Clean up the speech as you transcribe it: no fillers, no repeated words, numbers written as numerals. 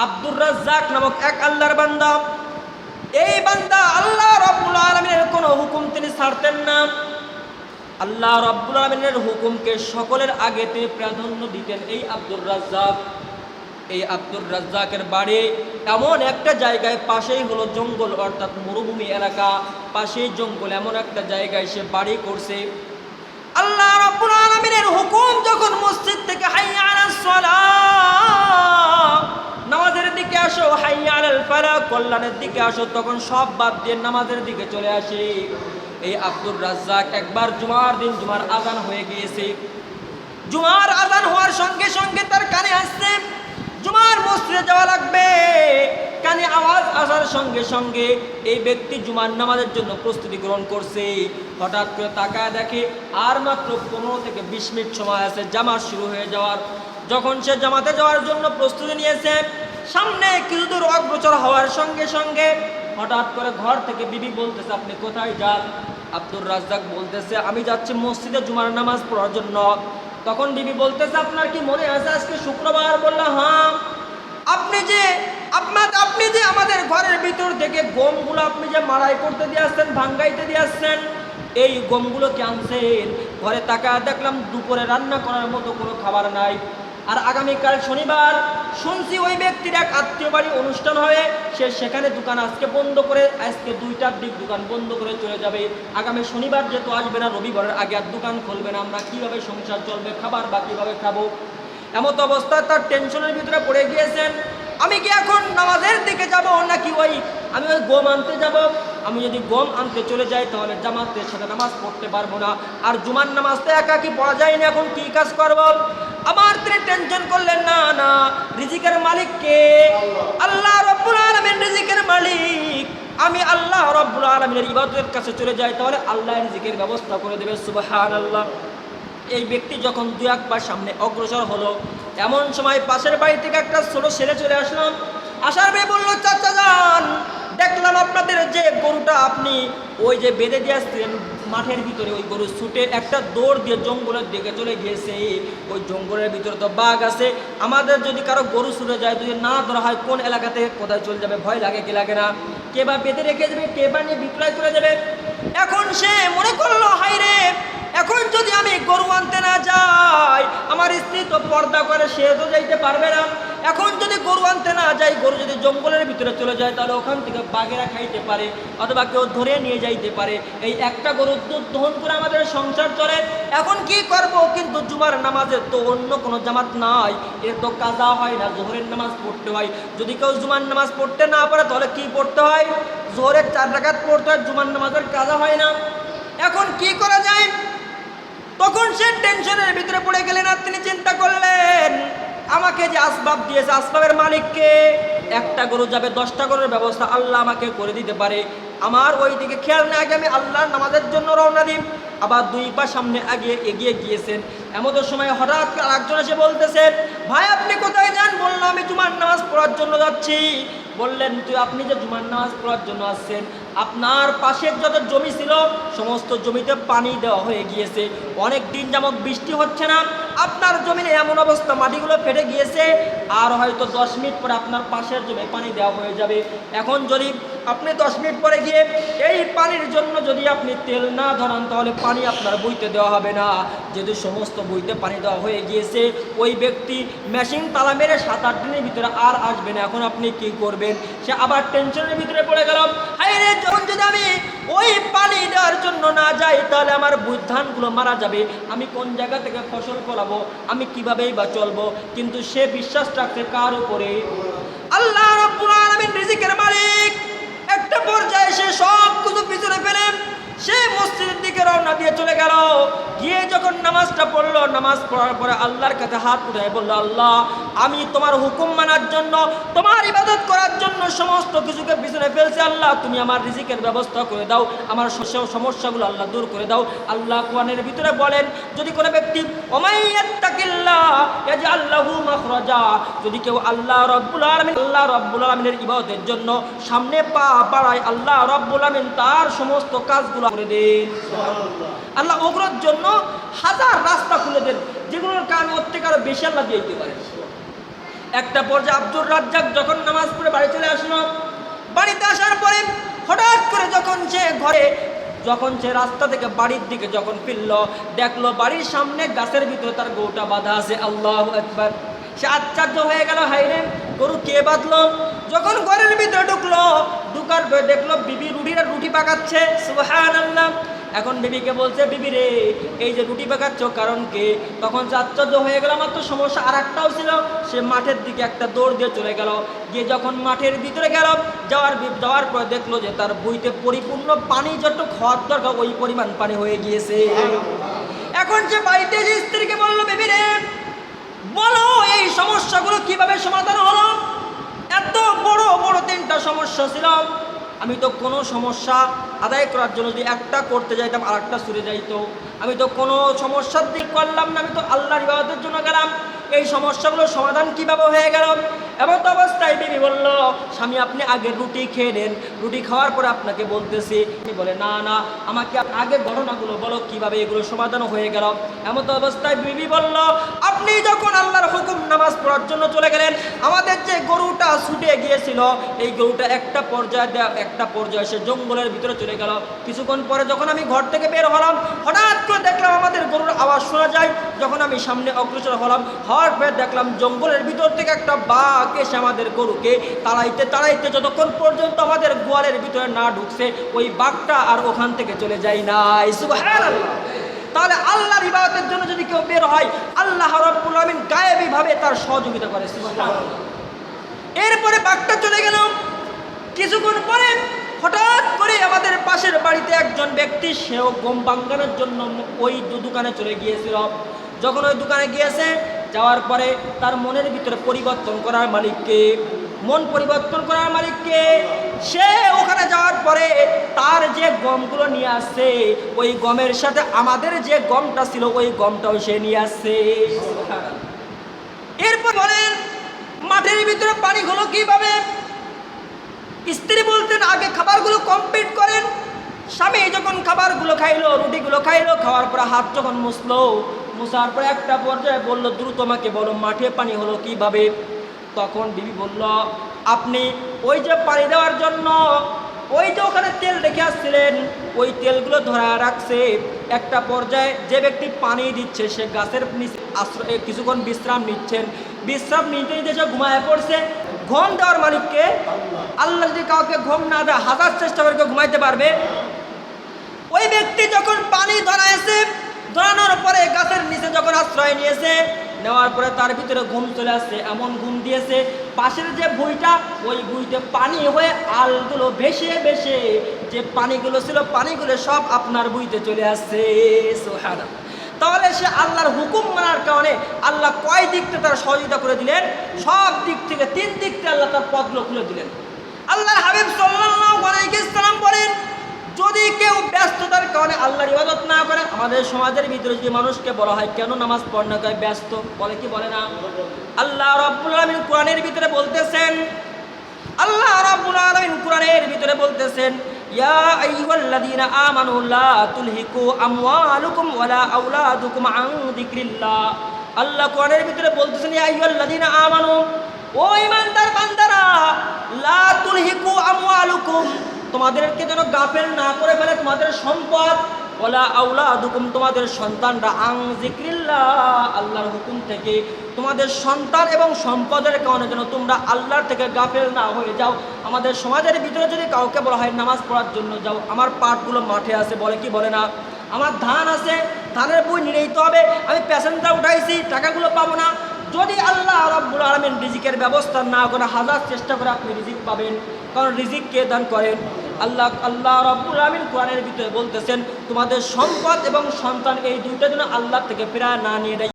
আব্দুর রাজ্জাক নামক এক আল্লাহর বান্দা। এই বান্দা আল্লাহ রাব্বুল আলামিনের কোনো হুকুম তিনি ছাড়তেন না। আল্লাহ রাব্বুল আলামিনের হুকুমকে সকলের আগে তিনি প্রাধান্য দিতেন। এই আব্দুর রাজ্জাকের বাড়ি এমন একটা জায়গায়, পাশেই হলো জঙ্গল, অর্থাৎ মরুভূমি এলাকা, পাশেই জঙ্গল, এমন একটা জায়গায় সে বাড়ি করছে। আল্লাহ রাব্বুল আলামিনের হুকুম যখন মসজিদ থেকে হাইয়া আলাস সালাহ, নামাজের দিকে আসো, হাইয়া আলাল ফালাহ, কল্যাণের দিকে আসো, তখন সব বাদ দিয়ে নামাজের দিকে চলে আসে। এই আব্দুর রাজ্জাক একবার জুমার দিন, জুমার আজান হয়ে গিয়েছে। জুমার আজান হওয়ার সঙ্গে সঙ্গে তার কানে আসছে জুমার মসজিদে যাওয়া লাগবে। কানে আওয়াজ আসার সঙ্গে সঙ্গে এই ব্যক্তি জুমার নামাজের জন্য প্রস্তুতি গ্রহণ করছে। হঠাৎ করে তাকায় দেখে আর মাত্র 15 থেকে 20 মিনিট সময় আছে জামাত শুরু হয়ে যাওয়ার। যখন সে জামাতে যাওয়ার জন্য প্রস্তুতি নিয়েছে, সামনে কিছু দূর অগ্রসর হওয়ার সঙ্গে সঙ্গে হঠাৎ করে ঘর থেকে বিবি বলতেছে, আপনি কোথায় যান? আব্দুর রাজ্জাক বলতেছে, আমি যাচ্ছি মসজিদে জুমার নামাজ পড়ার জন্য। তখন বিবি বলতেছে, আপনার কি মনে আছে আজকে শুক্রবার? বললো, হ্যাঁ। আপনি যে আমাদের ঘরের ভিতর থেকে গমগুলো আপনি যে মাড়াই করতে দিয়ে আসছেন, ভাঙ্গাইতে দিয়ে আসছেন, এই গমগুলো কি আনছেন? ঘরে তাকায় দেখলাম দুপুরে রান্না করার মতো কোনো খাবার নাই। আর আগামীকাল শনিবার শুনছি ওই ব্যক্তির এক আত্মীয় বাড়ি অনুষ্ঠান হবে, সে সেখানে দোকান আজকে বন্ধ করে, আজকে 2টার দিক দোকান বন্ধ করে চলে যাবে। আগামী শনিবার যেহেতু আসবে না, রবিবারের আগে আর দোকান খুলবে না। আমরা কীভাবে সংসার চলবে, খাবার বা কীভাবে খাবো? এমত অবস্থায় তার টেনশনের ভিতরে পড়ে গিয়েছেন। আমি কি এখন নামাজের দিকে যাব নাকি আমি ওই গম আনতে যাব? আমি যদি গম আনতে চলে যাই তাহলে জামাতের সাথে নামাজ পড়তে পারবো না, আর জুমার নামাজ তো একা কি পড়া যায় না, এখন কি কাজ করব? আমার তিনি টেনশন করলেন, না না, রিজিকের মালিক কে? আল্লাহ রাব্বুল আলামিন রিজিকের মালিক। আমি আল্লাহ রাব্বুল আলামিনের ইবাদতের কাছে চলে যাই, তাহলে আল্লাহ রিজিকের ব্যবস্থা করে দেবে। সুবহানাল্লাহ। এই ব্যক্তি যখন 2-1 সামনে অগ্রসর হলো, এমন সময় পাশের বাড়ি থেকে একটা ছোট ছেলে চলে আসলাম। আসার মেয়ে বলল, চাচা যান, দেখলাম আপনাদের যে গরুটা আপনি ওই যে বেঁধে দিয়ে আসছিলেন মাঠের ভিতরে, ওই গরু ছুটে একটা দৌড় দিয়ে জঙ্গলের দিকে চলে গিয়েছে। ওই জঙ্গলের ভিতরে তো বাঘ আছে, আমাদের যদি কারো গরু ছুটে যায়, যদি না ধরা হয়, কোন এলাকা থেকে কোথায় চলে যাবে, ভয় লাগে কি লাগে না? কে বা বেঁধে রেখে যাবে, কে বা নিয়ে বিক্রয় করে যাবে। এখন সে মনে করলো, হাই রে, এখন যদি আমি গরু আনতে না যাই, আমার স্ত্রী তো পর্দা করে, সে তো যাইতে পারবে না। এখন যদি গরু আনতে না যাই, গরু যদি জঙ্গলের ভিতরে চলে যায়, তাহলে ওখান থেকে বাঘেরা খাইতে পারে, অথবা কেউ ধরে নিয়ে যাইতে পারে। এই একটা গরুর দুধ দহন করে আমাদের সংসার চলে। এখন কি করব? কিন্তু জুমার নামাজের তো অন্য কোনো জামাত নাই, এর তো কাজা হয় না, জোহরের নামাজ পড়তে হয়। যদি কেউ জুমার নামাজ পড়তে না পারে, তাহলে কি পড়তে হয়? জোহরের 4 রাকাত পড়তে হয়, জুমার নামাজের কাজা হয় না। এখন কি করা যায়? তখন সে টেনশনের ভিতরে পড়ে গেলেন। আর তিনি চিন্তা করলেন, আমাকে যে আসবাব দিয়েছে, আসবাবের মালিককে। একটা গরু যাবে, 10টা গরুর ব্যবস্থা আল্লাহ আমাকে করে দিতে পারে। আমার ওই দিকে খেয়াল না, আগে আমি আল্লাহর নামাজের জন্য রওনা দিই। আবার 2 পা সামনে এগিয়ে গিয়েছেন। এমন সময় হঠাৎ আরেকজন এসে বলতেছেন, ভাই আপনি কোথায় যান? বললাম, আমি জুমার নামাজ পড়ার জন্য যাচ্ছি। বললেন, আপনি যে জুমার নামাজ পড়ার জন্য আসছেন, আপনার পাশের যত জমি ছিল সমস্ত জমিতে পানি দেওয়া হয়ে গিয়েছে। অনেক দিন যাবত বৃষ্টি হচ্ছে না, আপনার জমিনে এমন অবস্থা, মাটিগুলো ফেটে গিয়েছে। আর হয়তো 10 মিনিট পরে আপনার পাশের জমি পানি দেওয়া হয়ে যাবে। এখন যদি আপনি 10 মিনিট পরে গিয়ে এই পানির জন্য যদি আপনি তেল না ধরান, তাহলে পানি আপনার বইতে দেওয়া হবে না। যদি সমস্ত বইতে পানি দেওয়া হয়ে গিয়েছে, ওই ব্যক্তি মেশিন তালা মেরে 7-8 দিনের ভিতরে আর আসবে না। এখন আপনি কি করবেন? সে আবার টেনশনের ভিতরে পড়ে গেল। হায়রে, যখন যদি আমি ওই পানি দেওয়ার জন্য না যাই, তাহলে আমার ধানগুলো মারা যাবে। আমি কোন জায়গা থেকে ফসল ফলাবো? আমি কিভাবেই বা চলবো? কিন্তু সে বিশ্বাস রাখছে কার উপরে? আল্লাহ রাব্বুল আলামিন রিজিকের মালিক। একটা পর্যায়ে সে সব কিছু পিছনে ফেলে সে মসজিদের দিকে রওনা দিয়ে চলে গেল। গিয়ে যখন নামাজটা পড়লো, নামাজ পড়ার পরে আল্লাহর কাছে হাত উঠায় বলল, আল্লাহ, আমি তোমার হুকুম মানার জন্য, তোমার ইবাদত করার জন্য সমস্ত কিছুকে পিছনে ফেলছি। আল্লাহ, তুমি আমার রিজিকের ব্যবস্থা করে দাও, আমার সমস্যাগুলো আল্লাহ দূর করে দাও। আল্লাহ কোরআনের ভিতরে বলেন, যদি কোনো ব্যক্তি ওমাইয়াত্তাকিল্লাহ ইয়াজআল লাহু মাখরাজা, যদি কেউ আল্লাহ রাব্বুল আলামিনের ইবাদতের জন্য সামনে পা বাড়ায়, আল্লাহ রাব্বুল আলামিন তার সমস্ত কাজগুলো করে দেন। আল্লাহ ওগুলোর জন্য 1000 রাস্তা খুলে দেন, যেগুলোর কারণে ওর থেকে আরো বেশি আল্লাহ দিয়ে দিতে পারেন। একটা পর্যায়ে আব্দুর রাজ্জাক যখন নামাজ পড়ে বাড়ি চলে আসলো, বাড়িতে আসার পরে হঠাৎ করে যখন সে রাস্তা থেকে বাড়ির দিকে যখন ফিরল, দেখলো বাড়ির সামনে গাছের ভিতরে তার গরুটা বাঁধা আছে। আল্লাহু আকবার! সে আশ্চর্য হয়ে গেল, হায়রে গরু কে বাঁধলো? যখন ঘরের ভিতরে ঢুকার পরে দেখলো বিবি রুটি পাকাচ্ছে। সুবহানাল্লাহ! এখন বিবিকে বলছে, বিবি রে, এই যে রুটি পাকাচ্ছ কারণ কে? তখন সে আশ্চর্য হয়ে গেল, আমার তো সমস্যা আর একটাও ছিল। সে মাঠের দিকে একটা দৌড় দিয়ে চলে গেল, গিয়ে যখন মাঠের ভিতরে গেল, যাওয়ার পর দেখলো যে তার বইতে পরিপূর্ণ পানি যতটুক হওয়ার দরকার ওই পরিমাণ পানি হয়ে গিয়েছে। এখন সে বাড়িতে যে স্ত্রীকে বললো, বিবি রে, বলো এই সমস্যাগুলো কিভাবে সমাধান হলো? এত বড় বড় 3টা সমস্যা ছিল, আমি তো কোনো সমস্যা আদায় করার জন্য যদি একটা করতে যাইতাম আর একটা সরে যাইতো। আমি তো কোনো সমস্যার দিক করলাম না, আমি তো আল্লাহর ইবাদতের জন্য গেলাম। এই সমস্যাগুলোর সমাধান কিভাবে হয়ে গেল? এমন তো অবস্থায় বিবি বলল, স্বামী আপনি আগে রুটি খেয়ে নেন, রুটি খাওয়ার পরে আপনাকে বলতেছি। তিনি বলে, না না, আমাকে আগে ঘটনাগুলো বলো কিভাবে এগুলো সমাধান হয়ে গেল। এমন তো অবস্থায় বিবি বলল, আপনি যখন আল্লাহর হুকুম নামাজ পড়ার জন্য চলে গেলেন, আমাদের যে গরুটা ছুটে গিয়েছিল, এই গরুটা একটা পর্যায়ে সে জঙ্গলের ভিতরে চলে গেল। কিছুক্ষণ পরে যখন আমি ঘর থেকে বের হলাম, হঠাৎ করে দেখলাম আমাদের গরুর আওয়াজ শোনা যায়। যখন আমি সামনে অগ্রসর হলাম, হওয়ার পরে দেখলাম জঙ্গলের ভিতর থেকে একটা বাঘ এসে আমাদের গরুকে তাড়াইতে যতক্ষণ পর্যন্ত আমাদের গোয়ালের ভিতরে না ঢুকছে, ওই বাঘটা আর ওখান থেকে চলে যায় নাই। সুবহানাল্লাহ! তাহলে আল্লাহর ইবাদতের জন্য যদি কেউ বের হয়, আল্লাহ রাব্বুল আলামিন গায়েবী ভাবে তার সহযোগিতা করে। সুবহানাল্লাহ! এরপরে বাঘটা চলে গেল। কিছুক্ষণ পরে হঠাৎ করে আমাদের পাশের বাড়িতে একজন ব্যক্তি, সেও গম ভাঙানোর জন্য ওই দোকানে চলে গিয়েছিল। যখন ওই দোকানে গিয়েছে, যাওয়ার পরে তার মনের ভিতরে মন পরিবর্তন করার মালিককে, সে ওখানে যাওয়ার পরে তার যে গমগুলো নিয়ে আসছে, ওই গমের সাথে আমাদের যে গমটা ছিল ওই গমটাও সে নিয়ে আসছে। এরপর বলেন, মাঠের ভিতরে পানি হলো কিভাবে? স্ত্রী বলতেন, আগে খাবারগুলো কমপ্লিট করেন। স্বামী যখন খাবারগুলো খাইলো, রুটিগুলো খাইলো, খাওয়ার পরে হাত যখন মুছার পরে একটা পর্যায়ে বলল, দ্রুত আমাকে বলো মাঠে পানি হলো কিভাবে? তখন বিবি বলল, আপনি ওই যে পানি দেওয়ার জন্য ওই যে ওখানে তেল রেখে আসছিলেন, ওই তেলগুলো ধরা রাখছে। একটা পর্যায়ে যে ব্যক্তি পানি দিচ্ছে, সে গাছের নিচে কিছুক্ষণ বিশ্রাম নিতে সে ঘুমায় পড়ছে। ঘুম দেওয়ার মালিককে আল্লাহ। যদি কাউকে ঘুম না দেয়, হাজার চেষ্টা করে কেউ ঘুমাইতে পারবে? ওই ব্যক্তি যখন পানি ধরানোর পরে গাছের নিচে যখন আশ্রয় নিয়েছে, নেওয়ার পরে তার ভিতরে ঘুম চলে আসছে। এমন ঘুম দিয়েছে, পাশের যে ভুঁইটা, ওই ভুঁইতে পানি হয়ে আলগুলো ভেসে যে পানিগুলো ছিল, পানিগুলো সব আপনার ভুঁইতে চলে আসছে। সুবহানাল্লাহ! তাহলে সে আল্লাহর হুকুম মানার কারণে আল্লাহ কয় দিক থেকে তার সহযোগিতা করে দিলেন? সব দিক থেকে, 3 দিক থেকে আল্লাহ তার পথগুলো খুলে দিলেন। আল্লাহর হাবিব সাল্লাল্লাহু আলাইহি ওয়াসাল্লাম বলেন, যদি কেউ ব্যস্ততার কারণে আল্লাহর ইবাদত না করে, আমাদের সমাজের ভিতরে যে মানুষকে বলা হয় কেন নামাজ পড় না, কয় ব্যস্ত, বলে কি বলে না? আল্লাহ রাব্বুল আলামিন কোরআনের ভিতরে বলতেছেন, ইয়া আইয়ুহাল্লাযীনা আমানু লা তুলহিকু আমওয়ালুকুম ওয়ালা আওলাদুকুম আন যিকরিল্লাহ। আল্লাহ কোরআনের ভিতরে বলতেছেন, ইয়া আইয়ুহাল্লাযীনা আমানু, ও ঈমানদার বান্দারা, লা তুলহিকু আমওয়ালুকুম, তোমাদেরকে যেন গাফেল না করে ফেলে তোমাদের সম্পদ, ওয়ালা আওলাদুকুম, তোমাদের সন্তানরা, আন যিকরিল্লাহ, আল্লাহর হুকুম থেকে। তোমাদের সন্তান এবং সম্পদের কারণে যেন তোমরা আল্লাহর থেকে গাফেল না হয়ে যাও। আমাদের সমাজের ভিতরে যদি কাউকে বলা হয় নামাজ পড়ার জন্য যাও, আমার পাটগুলো মাঠে আছে, বলে কি বলে না? আমার ধান আছে, ধানের বই নিতে হবে, আমি প্যাসেঞ্জার উঠাইছি, টাকাগুলো পাবো না। যদি আল্লাহ রাব্বুল আলামিন রিজিকের ব্যবস্থা না করে, হাজার চেষ্টা করে আপনি রিজিক পাবেন, কারণ রিজিক কে দান করেন? আল্লাহ রাব্বুল আলামিন কোরআনের ভিতরে বলতেছেন, তোমাদের সম্পদ এবং সন্তান এই দুইটা যেন আল্লাহ থেকে ফেরায় না নিয়ে দেয়।